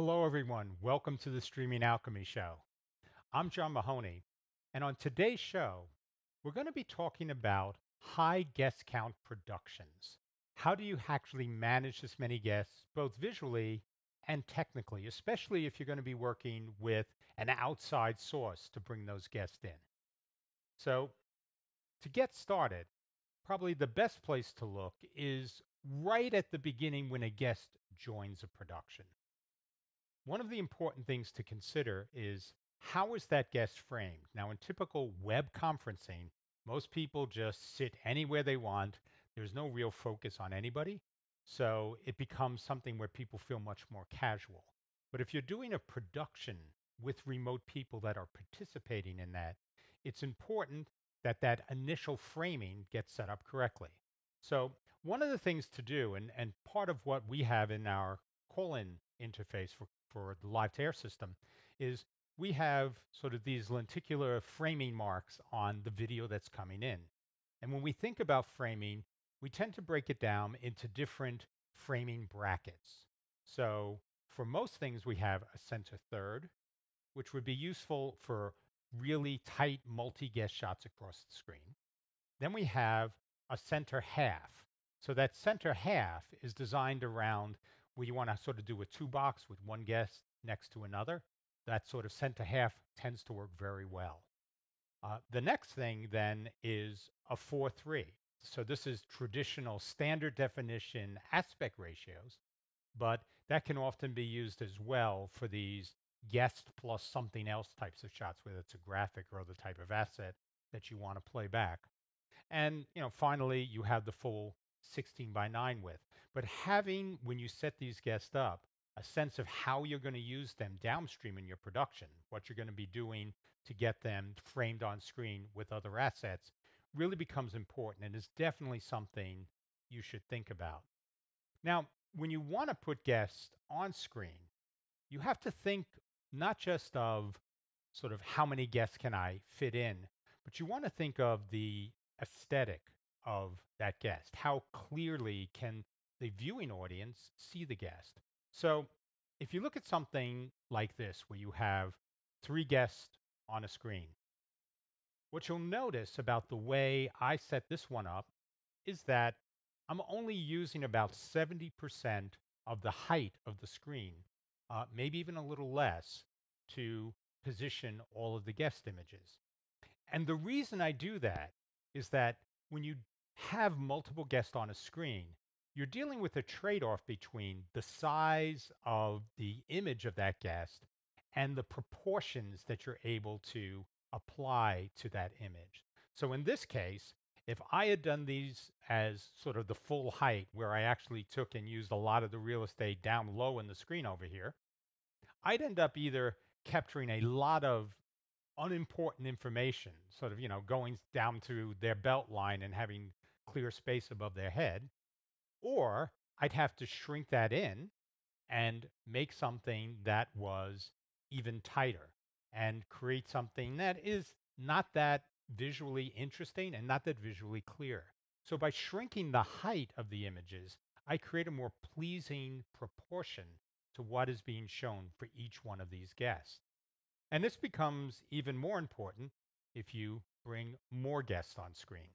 Hello, everyone. Welcome to the Streaming Alchemy Show. I'm John Mahoney, and on today's show, we're going to be talking about high guest count productions. How do you actually manage this many guests, both visually and technically, especially if you're going to be working with an outside source to bring those guests in? So, to get started, probably the best place to look is right at the beginning when a guest joins a production. One of the important things to consider is how is that guest framed? Now, in typical web conferencing, most people just sit anywhere they want. There's no real focus on anybody. So it becomes something where people feel much more casual. But if you're doing a production with remote people that are participating in that, it's important that that initial framing gets set up correctly. So, one of the things to do, and part of what we have in our call in interface for the live to air system is we have sort of these lenticular framing marks on the video that's coming in. And when we think about framing, we tend to break it down into different framing brackets. So for most things, we have a center third, which would be useful for really tight multi guest shots across the screen. Then we have a center half. So that center half is designed around where you want to sort of do a two box with one guest next to another. That sort of center half tends to work very well. The next thing then is a 4:3. So this is traditional standard definition aspect ratios, but that can often be used as well for these guest plus something else types of shots, whether it's a graphic or other type of asset that you want to play back. And finally, you have the full 16 by 9 width. But having, when you set these guests up, a sense of how you're going to use them downstream in your production, what you're going to be doing to get them framed on screen with other assets, really becomes important and is definitely something you should think about. Now, when you want to put guests on screen, you have to think not just of sort of how many guests can I fit in, but you want to think of the aesthetic of that guest. How clearly can the viewing audience see the guest? So if you look at something like this, where you have three guests on a screen, what you'll notice about the way I set this one up is that I'm only using about 70% of the height of the screen, maybe even a little less, to position all of the guest images. And the reason I do that is that when you have multiple guests on a screen, you're dealing with a trade off between the size of the image of that guest and the proportions that you're able to apply to that image. So in this case, if I had done these as sort of the full height, where I actually took and used a lot of the real estate down low in the screen over here, I'd end up either capturing a lot of unimportant information, sort of, going down to their belt line and having clear space above their head, or I'd have to shrink that in and make something that was even tighter and create something that is not that visually interesting and not that visually clear. So by shrinking the height of the images, I create a more pleasing proportion to what is being shown for each one of these guests. And this becomes even more important if you bring more guests on screen.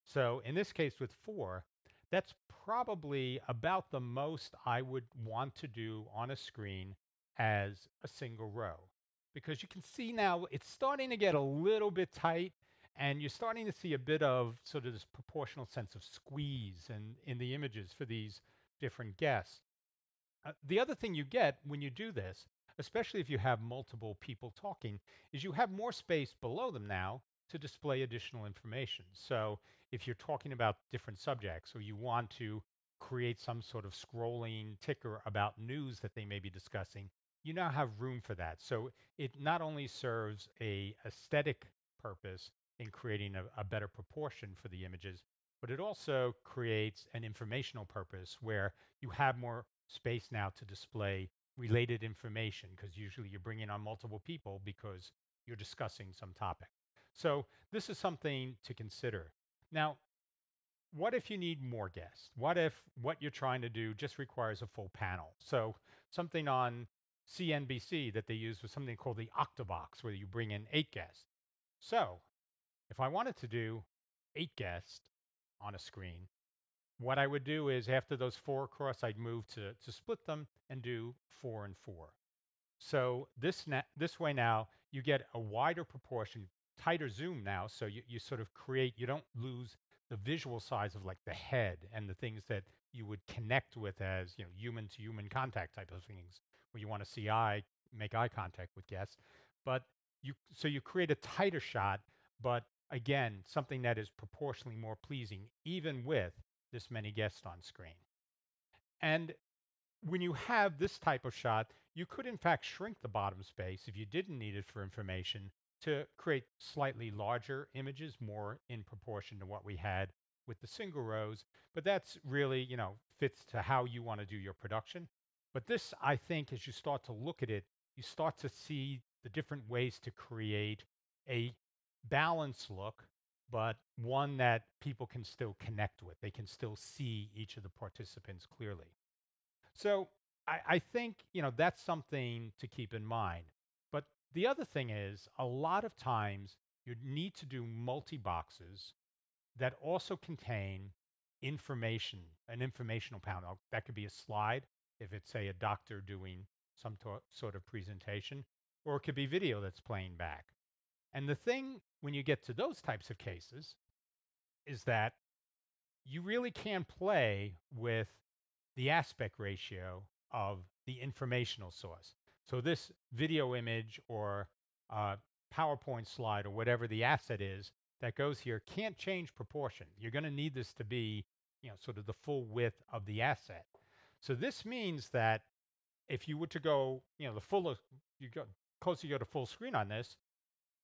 So in this case with four, that's probably about the most I would want to do on a screen as a single row. Because you can see now it's starting to get a little bit tight, and you're starting to see a bit of sort of this proportional sense of squeeze in the images for these different guests. The other thing you get when you do this, especially if you have multiple people talking, is you have more space below them now to display additional information. So if you're talking about different subjects or you want to create some sort of scrolling ticker about news that they may be discussing, you now have room for that. So it not only serves a aesthetic purpose in creating a better proportion for the images, but it also creates an informational purpose where you have more space now to display related information, because usually you're bringing on multiple people because you're discussing some topic. So this is something to consider. Now, what if you need more guests? What if what you're trying to do just requires a full panel? So something on CNBC that they use was something called the Octobox, where you bring in 8 guests. So if I wanted to do 8 guests on a screen, what I would do is after those 4 across, I'd move to split them and do 4 and 4. So this way now you get a wider proportion, tighter zoom now. So you sort of create, you don't lose the visual size of like the head and the things that you would connect with as, human to human contact type of things where you want to make eye contact with guests. But so you create a tighter shot, but again, something that is proportionally more pleasing, even with this many guests on screen. And when you have this type of shot, you could in fact shrink the bottom space if you didn't need it for information to create slightly larger images, more in proportion to what we had with the single rows. But that's really, fits to how you want to do your production. But this, I think, as you start to look at it, you start to see the different ways to create a balanced look, but one that people can still connect with. They can still see each of the participants clearly. So I think, that's something to keep in mind. But the other thing is a lot of times you need to do multi-boxes that also contain information, an informational panel. That could be a slide if it's, say, a doctor doing some sort of presentation, or it could be video that's playing back. And the thing when you get to those types of cases is that you really can play with the aspect ratio of the informational source. So this video image or PowerPoint slide or whatever the asset is that goes here can't change proportion. You're going to need this to be, sort of the full width of the asset. So this means that if you were to go, the full, you go closer you go to full screen on this,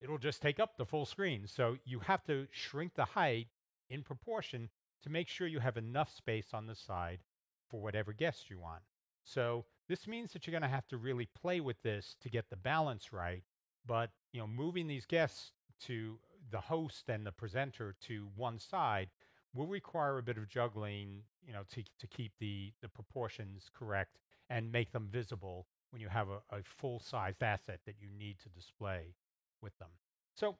it'll just take up the full screen. So you have to shrink the height in proportion to make sure you have enough space on the side for whatever guests you want. So this means that you're going to have to really play with this to get the balance right. But, moving these guests to the host and the presenter to one side will require a bit of juggling, to keep the proportions correct and make them visible when you have a full-sized asset that you need to display with them. So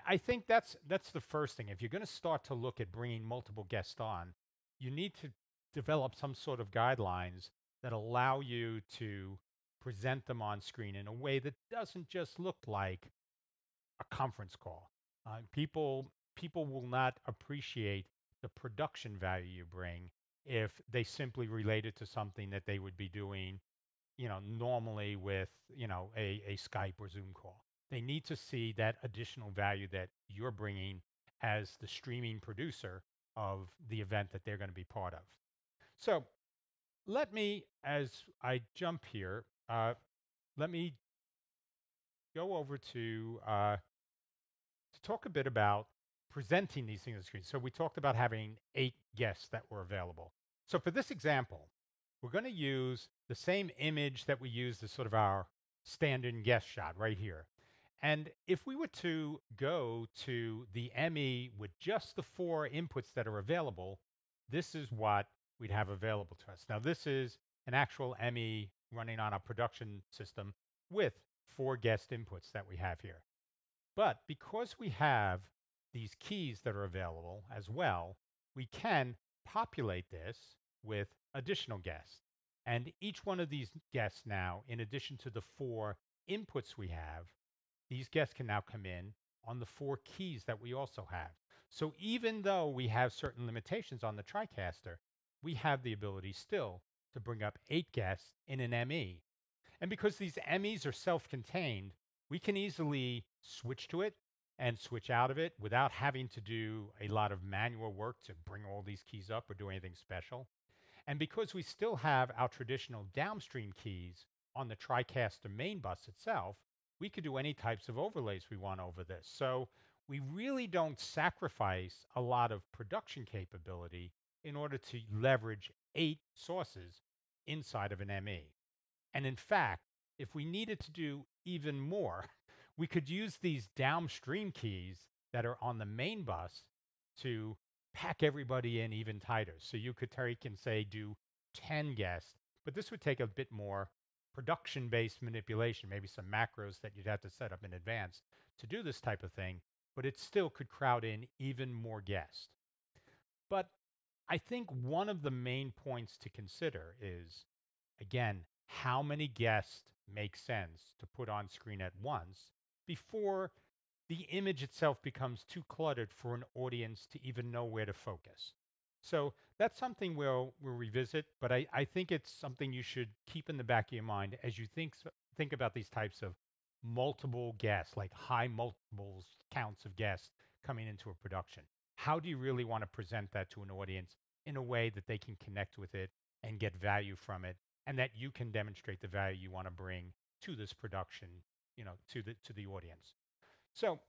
I think that's the first thing. If you're going to start to look at bringing multiple guests on, you need to develop some sort of guidelines that allow you to present them on screen in a way that doesn't just look like a conference call. People will not appreciate the production value you bring if they simply relate it to something that they would be doing, normally with, a Skype or Zoom call. They need to see that additional value that you're bringing as the streaming producer of the event that they're going to be part of. So let me, as I jump here, let me go over to talk a bit about presenting these things on the screen. So we talked about having 8 guests that were available. So for this example, we're going to use the same image that we used as sort of our stand-in guest shot right here. And if we were to go to the ME with just the 4 inputs that are available, this is what we'd have available to us. Now, this is an actual ME running on a production system with 4 guest inputs that we have here. But because we have these keys that are available as well, we can populate this with additional guests. And each one of these guests now, in addition to the 4 inputs we have, these guests can now come in on the 4 keys that we also have. So even though we have certain limitations on the TriCaster, we have the ability still to bring up 8 guests in an ME. And because these MEs are self-contained, we can easily switch to it and switch out of it without having to do a lot of manual work to bring all these keys up or do anything special. And because we still have our traditional downstream keys on the TriCaster main bus itself, we could do any types of overlays we want over this. So we really don't sacrifice a lot of production capability in order to leverage 8 sources inside of an ME. And in fact, if we needed to do even more, we could use these downstream keys that are on the main bus to pack everybody in even tighter. So you could take and say do 10 guests, but this would take a bit more production-based manipulation, maybe some macros that you'd have to set up in advance to do this type of thing, but it still could crowd in even more guests. But I think one of the main points to consider is, again, how many guests make sense to put on screen at once before the image itself becomes too cluttered for an audience to even know where to focus. So that's something we'll revisit, but I think it's something you should keep in the back of your mind as you think about these types of multiple guests, like high multiples counts of guests coming into a production. How do you really want to present that to an audience in a way that they can connect with it and get value from it, and that you can demonstrate the value you want to bring to this production, to the audience. So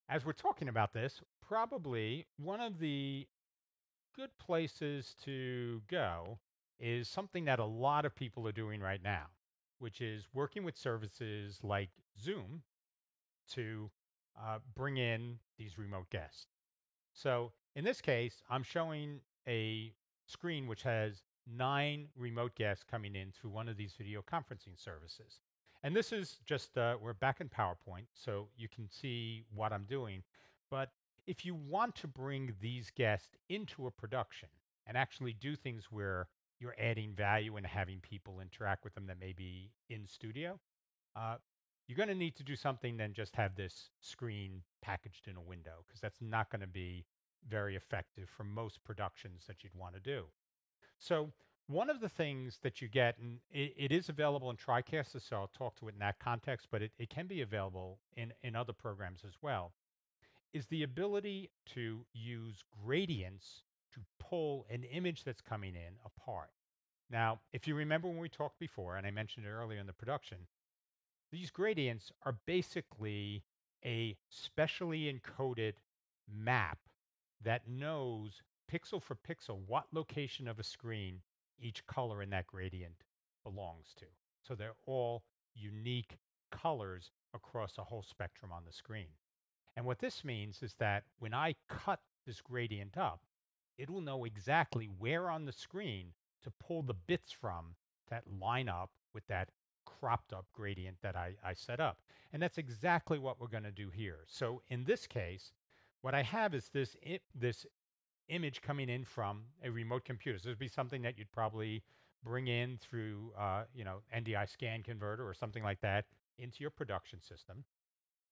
as we're talking about this, probably one of the good places to go is something that a lot of people are doing right now, which is working with services like Zoom to bring in these remote guests. So in this case, I'm showing a screen which has 9 remote guests coming in through one of these video conferencing services. And this is just, we're back in PowerPoint, so you can see what I'm doing. But if you want to bring these guests into a production and actually do things where you're adding value and having people interact with them that may be in studio, uh, you're going to need to do something than just have this screen packaged in a window, because that's not going to be very effective for most productions that you'd want to do. So one of the things that you get, and it is available in TriCaster, so I'll talk to it in that context, but it can be available in other programs as well, is the ability to use gradients to pull an image that's coming in apart. Now, if you remember when we talked before, and I mentioned it earlier in the production, these gradients are basically a specially encoded map that knows pixel for pixel what location of a screen each color in that gradient belongs to. So they're all unique colors across a whole spectrum on the screen. And what this means is that when I cut this gradient up, it will know exactly where on the screen to pull the bits from that line up with that cropped up gradient that I set up. And that's exactly what we're going to do here. So in this case, what I have is this image coming in from a remote computer. So this would be something that you'd probably bring in through, NDI scan converter or something like that into your production system.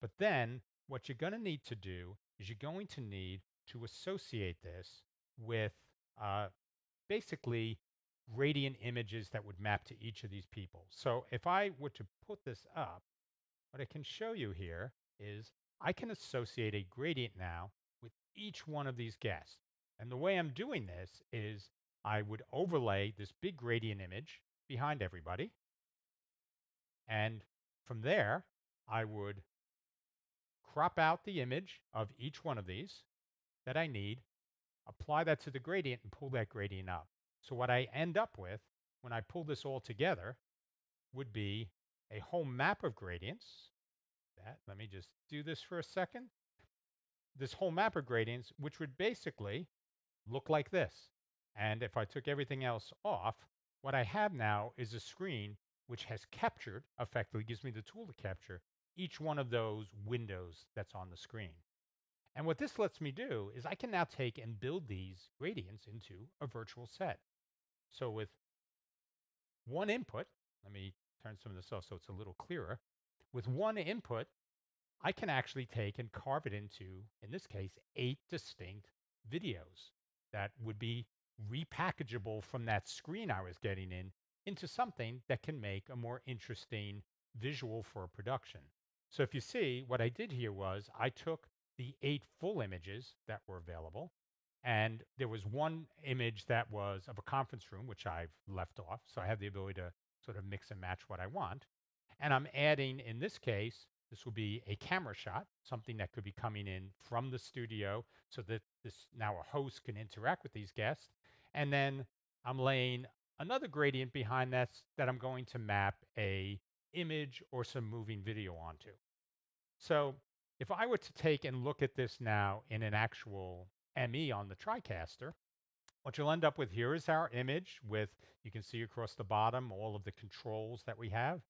But then what you're going to need to do is you're going to need to associate this with basically gradient images that would map to each of these people. So if I were to put this up, what I can show you here is I can associate a gradient now with each one of these guests. And the way I'm doing this is I would overlay this big gradient image behind everybody. And from there, I would crop out the image of each one of these that I need, apply that to the gradient, and pull that gradient up. So what I end up with when I pull this all together would be a whole map of gradients. Let me just do this for a second. This whole map of gradients, which would basically look like this. And if I took everything else off, what I have now is a screen which has captured, effectively gives me the tool to capture each one of those windows that's on the screen. And what this lets me do is I can now take and build these gradients into a virtual set. So with one input, let me turn some of this off so it's a little clearer. With one input, I can actually take and carve it into, in this case, 8 distinct videos that would be repackageable from that screen I was getting in into something that can make a more interesting visual for a production. So if you see, what I did here was I took the 8 full images that were available, and there was one image that was of a conference room, which I've left off. So I have the ability to sort of mix and match what I want. And I'm adding, in this case, this will be a camera shot, something that could be coming in from the studio so that this now a host can interact with these guests. And then I'm laying another gradient behind that I'm going to map a image or some moving video onto. So if I were to take and look at this now in an actual ME on the TriCaster, What you'll end up with here is our image with, you can see across the bottom, all of the controls that we have.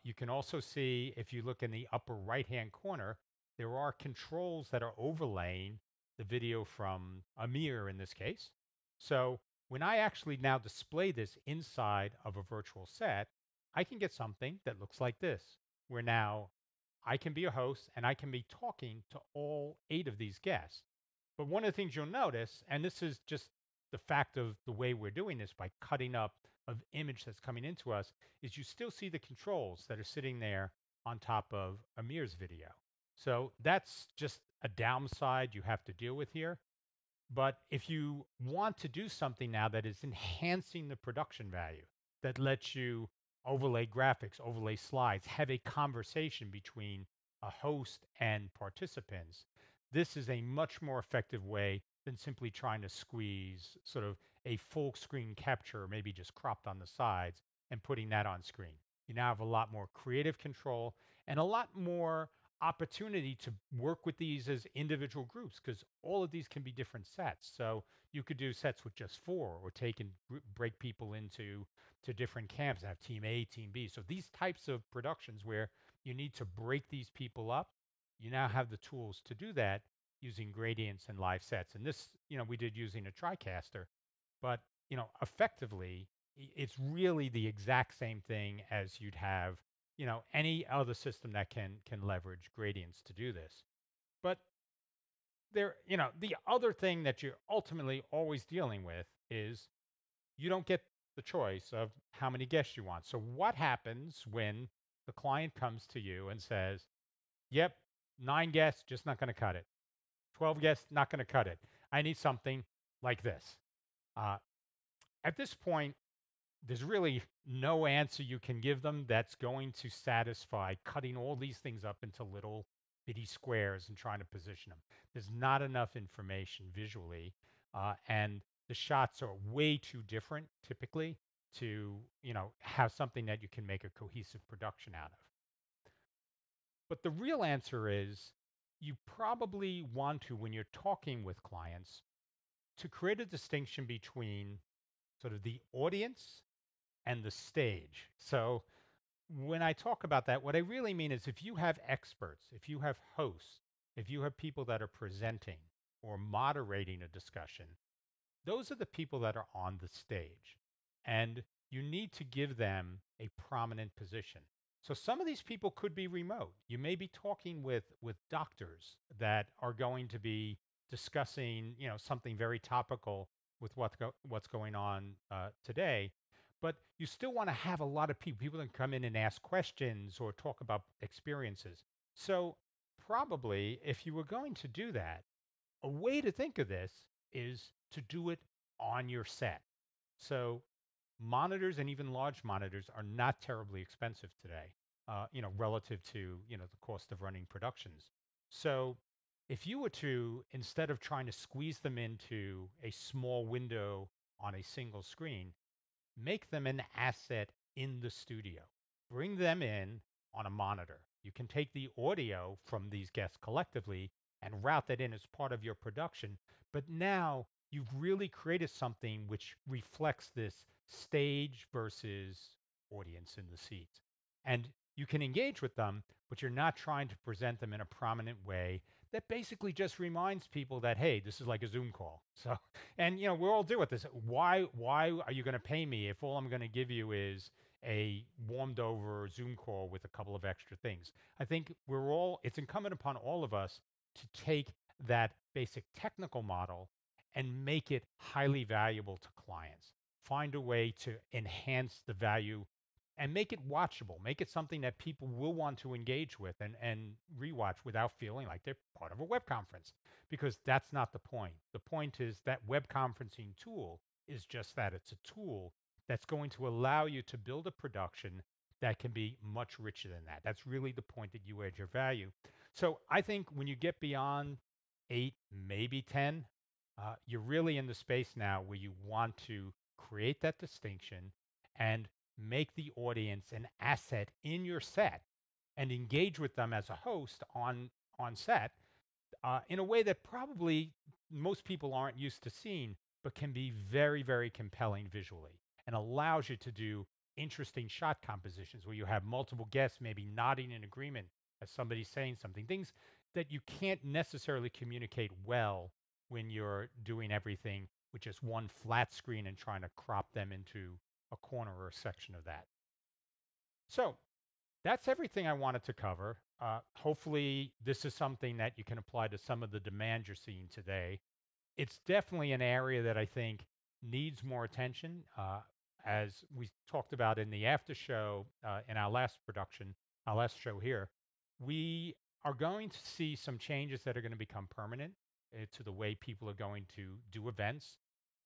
You can also see, if you look in the upper right-hand corner, there are controls that are overlaying the video from Amir in this case. So when I actually now display this inside of a virtual set, I can get something that looks like this, where now I can be a host and I can be talking to all 8 of these guests. But one of the things you'll notice, and this is just the fact of the way we're doing this by cutting up of image that's coming into us, is you still see the controls that are sitting there on top of Amir's video. So that's just a downside you have to deal with here. But if you want to do something now that is enhancing the production value, that lets you overlay graphics, overlay slides, have a conversation between a host and participants, this is a much more effective way than simply trying to squeeze sort of a full screen capture, maybe just cropped on the sides, and putting that on screen. You now have a lot more creative control and a lot more opportunity to work with these as individual groups, because all of these can be different sets. So you could do sets with just 4, or take and break people into different camps, have team A, team B. So these types of productions where you need to break these people up, you now have the tools to do that using gradients and live sets. And this, we did using a TriCaster, but effectively, it's really the exact same thing as you'd have any other system that can leverage gradients to do this. But the other thing that you're ultimately always dealing with is you don't get the choice of how many guests you want. So what happens when the client comes to you and says, yep, 9 guests, just not going to cut it. 12 guests, not going to cut it. I need something like this. Uh, at this point, there's really no answer you can give them that's going to satisfy cutting all these things up into little bitty squares and trying to position them. There's not enough information visually, and the shots are way too different typically to have something that you can make a cohesive production out of. But the real answer is, you probably want to, when you're talking with clients, to create a distinction between sort of the audience and the stage. So when I talk about that, what I really mean is, if you have experts, if you have hosts, if you have people that are presenting or moderating a discussion, those are the people that are on the stage. And you need to give them a prominent position. So some of these people could be remote. You may be talking with doctors that are going to be discussing, something very topical with what's going on today. But you still want to have a lot of people that come in and ask questions or talk about experiences. So probably, if you were going to do that, a way to think of this is to do it on your set. So monitors, and even large monitors, are not terribly expensive today, relative to, the cost of running productions. So if you were to, instead of trying to squeeze them into a small window on a single screen, make them an asset in the studio. Bring them in on a monitor. You can take the audio from these guests collectively and route that in as part of your production. But now you've really created something which reflects this stage versus audience in the seats. And you can engage with them, but you're not trying to present them in a prominent way that basically just reminds people that, hey, this is like a Zoom call. So, and we're all doing this. Why are you going to pay me if all I'm going to give you is a warmed over Zoom call with a couple of extra things? I think it's incumbent upon all of us to take that basic technical model and make it highly valuable to clients. Find a way to enhance the value and make it watchable, make it something that people will want to engage with and rewatch without feeling like they're part of a web conference, because that's not the point. The point is that web conferencing tool is just that. It's a tool that's going to allow you to build a production that can be much richer than that. That's really the point that you add your value. So I think when you get beyond 8, maybe 10, you're really in the space now where you want to create that distinction and make the audience an asset in your set and engage with them as a host on set, in a way that probably most people aren't used to seeing, but can be very, very compelling visually and allows you to do interesting shot compositions where you have multiple guests maybe nodding in agreement as somebody's saying something, things that you can't necessarily communicate well when you're doing everything with just one flat screen and trying to crop them into a corner or a section of that. So that's everything I wanted to cover. Hopefully, this is something that you can apply to some of the demand you're seeing today. It's definitely an area that I think needs more attention. As we talked about in the after show in our last production, our last show here, we are going to see some changes that are going to become permanent to the way people are going to do events.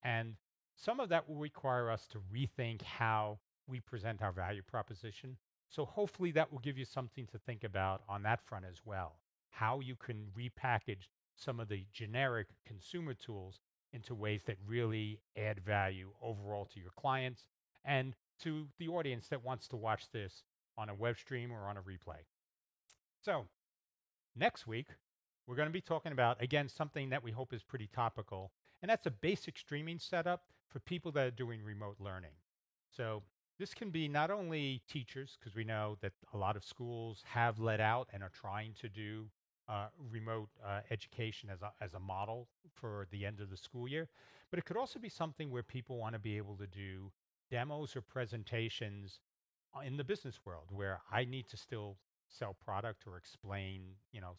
And some of that will require us to rethink how we present our value proposition. So hopefully that will give you something to think about on that front as well. How you can repackage some of the generic consumer tools into ways that really add value overall to your clients and to the audience that wants to watch this on a web stream or on a replay. So, next week, we're going to be talking about, again, something that we hope is pretty topical, and that's a basic streaming setup for people that are doing remote learning. So, this can be not only teachers, because we know that a lot of schools have let out and are trying to do remote education as a model for the end of the school year, but it could also be something where people want to be able to do demos or presentations in the business world where I need to still sell product or explain,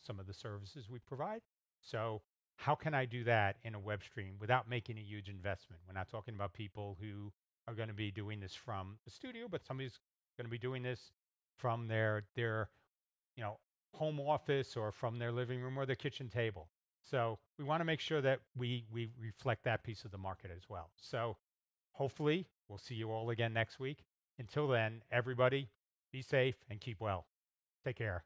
some of the services we provide. So how can I do that in a web stream without making a huge investment? We're not talking about people who are going to be doing this from the studio, but somebody's going to be doing this from their you know home office or from their living room or their kitchen table. So we want to make sure that we reflect that piece of the market as well. So hopefully we'll see you all again next week. Until then, everybody, be safe and keep well. Take care.